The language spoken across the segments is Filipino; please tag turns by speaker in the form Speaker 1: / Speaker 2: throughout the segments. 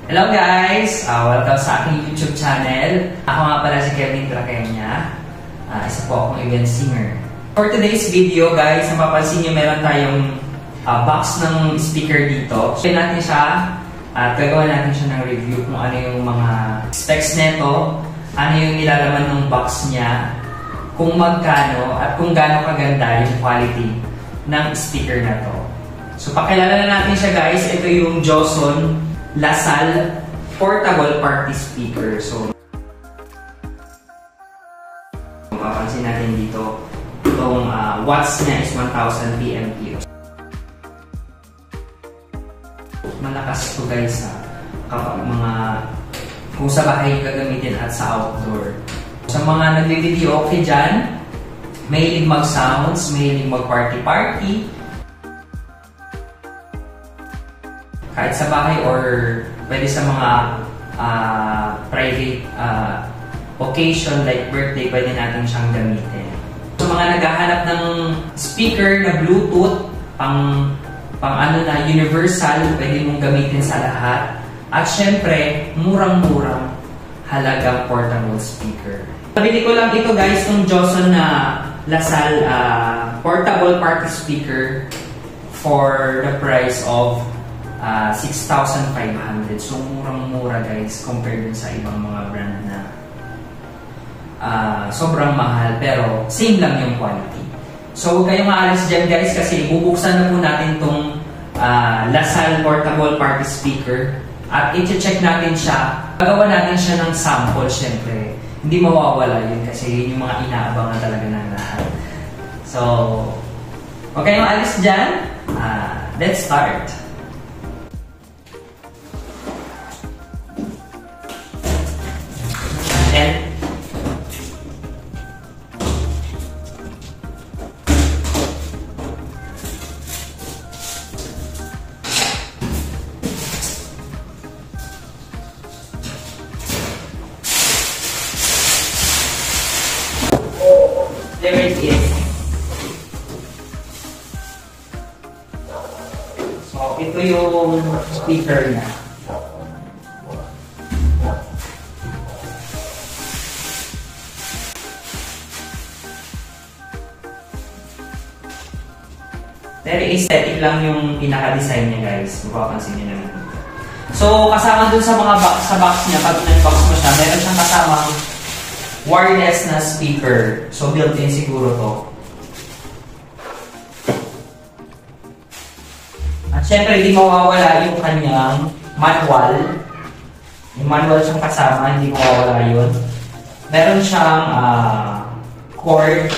Speaker 1: Hello guys! Welcome sa aking YouTube channel. Ako nga pala si Kevin Traqueña. Isa po akong event singer. For today's video guys, mapapansin nyo meron tayong box ng speaker dito. So natin siya at gagawa natin siya ng review kung ano yung mga specs neto, ano yung nilalaman ng box niya, kung magkano at kung gaano kaganda yung quality ng speaker na to. So pakilala na natin siya guys. Ito yung Joson LaSalle Portable Party Speaker. So mapapansin natin dito, itong watts niya is 1000 PMP. Malakas to guys kapag kung sa bahay gagamitin at sa outdoor. Sa mga nagbi-video okay dyan, mahilig mag-sounds, mahilig mag-party-party, kahit sa bahay or pwede sa mga private occasion like birthday, pwede natin siyang gamitin. So mga naghahanap ng speaker na Bluetooth, pang universal, pwede mong gamitin sa lahat. At syempre, murang-murang halagang portable speaker. Nabili ko lang ito guys, itong Joson na LaSalle Portable Party Speaker for the price of 6,500. So murang-mura guys compared dun sa ibang mga brand na sobrang mahal pero same lang yung quality. So huwag kayong maalis dyan guys kasi bubuksan na po natin itong LaSalle Portable Party Speaker at i-check natin siya. Gagawa natin siya ng sample syempre. Hindi mawawala yun kasi yun yung mga inaabangan talaga ng lahat. So huwag kayong maalis dyan. Let's start. And there it is. So ito yung speaker niya. Very aesthetic lang yung pinaka-design niya guys. Mapapansin niyo naman. So kasama dun sa mga box niya, pag nag-box mo siya, meron siyang kasamang wireless na speaker. So built-in siguro to. At syempre, hindi mawawala yung kanyang manual. Yung manual siyang kasama, hindi mawawala yun. Meron siyang cord.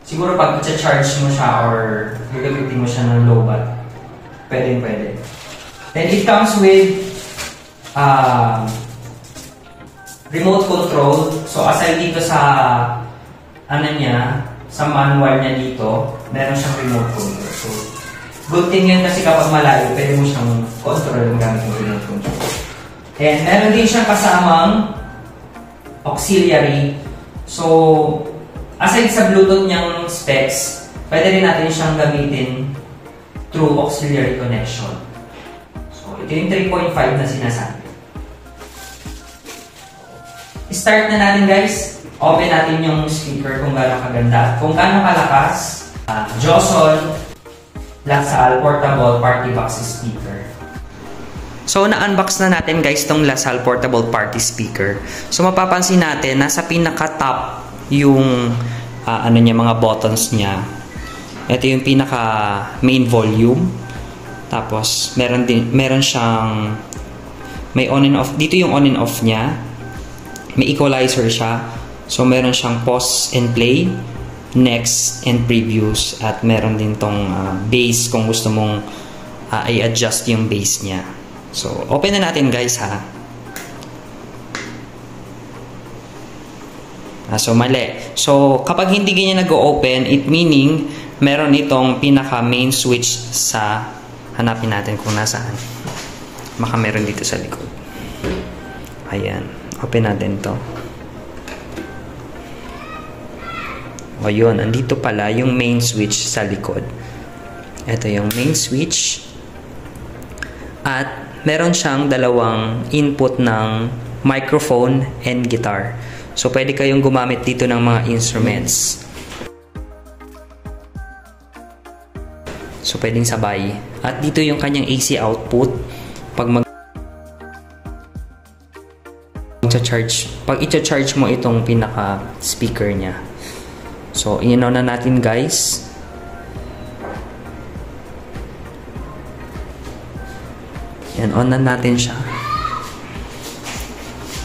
Speaker 1: Siguro pag i-charge mo siya or gagamitin mo siya ng low bat, pwede. Then it comes with remote control. So aside dito sa sa manual niya dito, meron siyang remote control. So good thing yun kasi kapag malayo, pwede mo siyang control gamit yung remote control. And meron din siyang kasamang auxiliary. So aside sa Bluetooth niyang specs, pwede rin natin siyang gamitin through auxiliary connection. So ito yung 3.5 na sinasabi. Start na natin guys. Open natin yung speaker kung gaano kaganda. Kung gaano kalakas. Joson LaSalle Portable Party Box Speaker. So na-unbox na natin guys tong LaSalle Portable Party Speaker. So mapapansin natin nasa pinaka-top yung mga buttons niya. Ito yung pinaka main volume. Tapos meron siyang may on and off. Dito yung on and off niya. May equalizer siya. So meron siyang pause and play, next and previous, at meron din tong bass kung gusto mong i-adjust yung bass niya. So open na natin guys ha. So mali. So kapag hindi ganyan nag-open, it meaning meron itong pinaka main switch sa, hanapin natin kung nasaan. Baka meron dito sa likod. Ayan. Open natin to. O yun, andito pala yung main switch sa likod. Ito yung main switch. At meron siyang dalawang input ng microphone and guitar. So, pwede kayong gumamit dito ng mga instruments. So, pwedeng sabay. At dito yung kanyang AC output. Pag i-charge mo itong pinaka speaker niya. So, in-on na natin, guys. Yan, on na natin siya.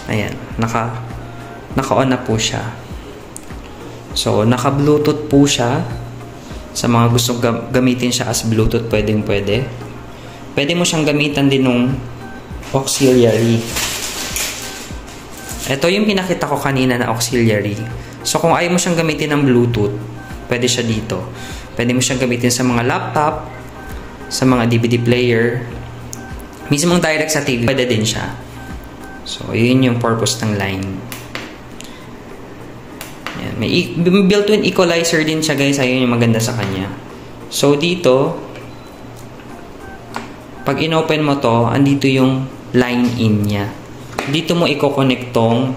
Speaker 1: Ayan, naka-on na po siya. So, naka-Bluetooth po siya. Sa mga gustong gamitin siya as Bluetooth, pwede. Pwede mo siyang gamitan din ng auxiliary. Ito yung pinakita ko kanina na auxiliary. So, kung ayaw mo siyang gamitin ng Bluetooth, pwede siya dito. Pwede mo siyang gamitin sa mga laptop, sa mga DVD player, mismong direct sa TV, pwede din siya. So, yun yung purpose ng line. Yan. May built-in equalizer din siya, guys. Ayun yung maganda sa kanya. So, dito, pag in-open mo to, andito yung line in niya. Dito mo i-connect tong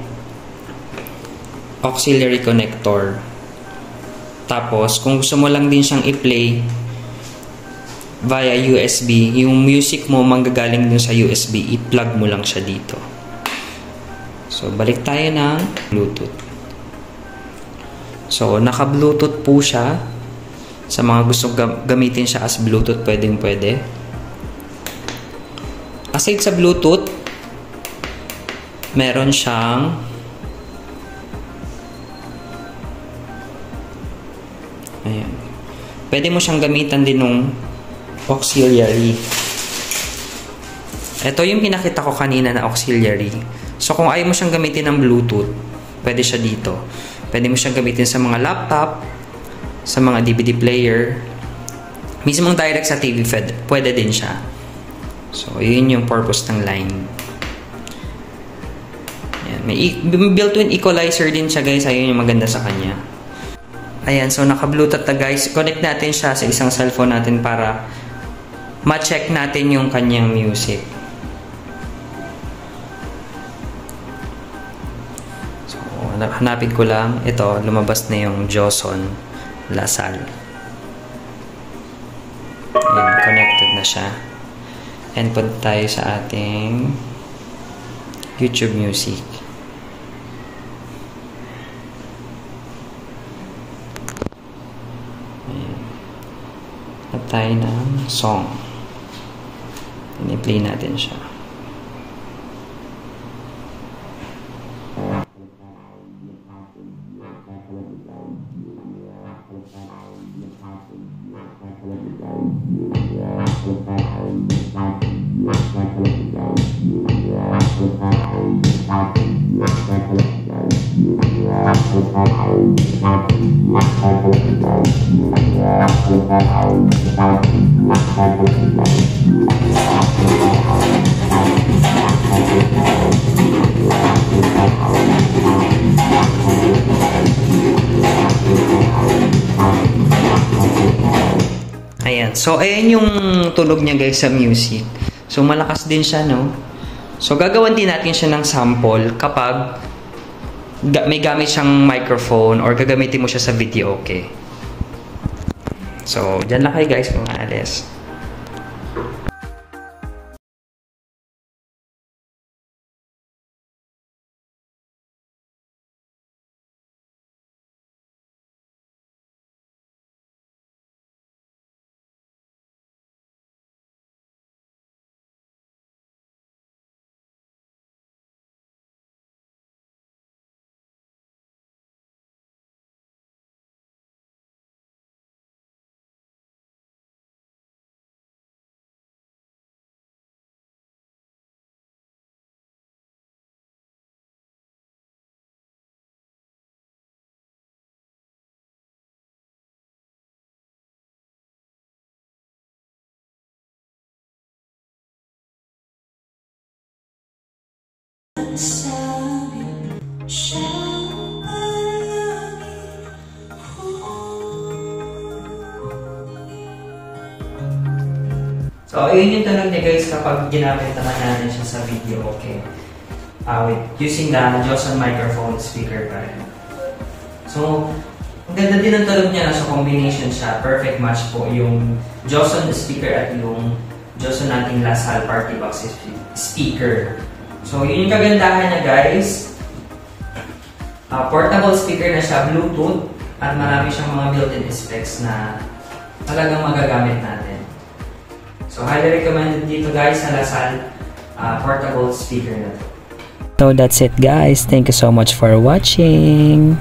Speaker 1: auxiliary connector. Tapos, kung gusto mo lang din siyang i-play via USB, yung music mo manggagaling dun sa USB, i-plug mo lang siya dito. So, balik tayo ng Bluetooth. So, naka-Bluetooth po siya. Sa mga gusto gamitin siya as Bluetooth, pwede. Aside sa Bluetooth, meron siyang ayan. Pwede mo siyang gamitan din ng auxiliary. Ito yung pinakita ko kanina na auxiliary. So, kung ayaw mo siyang gamitin ng Bluetooth, pwede siya dito. Pwede mo siyang gamitin sa mga laptop, sa mga DVD player, mismong direct sa TV, pwede din siya. So, yun yung purpose ng line. Ayan. May built-in equalizer din siya, guys. Ayun yung maganda sa kanya. Ayan, so naka-Bluetooth na, guys. Connect natin siya sa isang cellphone natin para ma-check natin yung kanyang music. So, hanapin ko lang. Ito, lumabas na yung Joson Lasal. Ayan, connected na siya. And punta tayo sa ating YouTube Music. At tayo ng song. I-play natin siya. Ayan. So, ayan yung tunog niya, guys, sa music. So, malakas din siya, no? So, gagawan din natin siya ng sample kapag may gamit siyang microphone or gagamitin mo siya sa video, okay? So, dyan lang kayo, guys, kung aalis. So, ayun yung tanong niya guys kapag ginamit naman natin siya sa video, okay. Using the Joson microphone speaker pa rin. So, ang ganda din ang tanong niya, nasa combination siya. Perfect match po yung Joson speaker at yung Joson nating LaSalle Party Box speaker. So, yun yung kagandahan niya guys. Portable speaker na siya, Bluetooth, at marami siyang mga built-in specs na talagang magagamit natin. So, highly recommended dito guys sa LaSalle portable speaker na to.
Speaker 2: So that's it guys. Thank you so much for watching.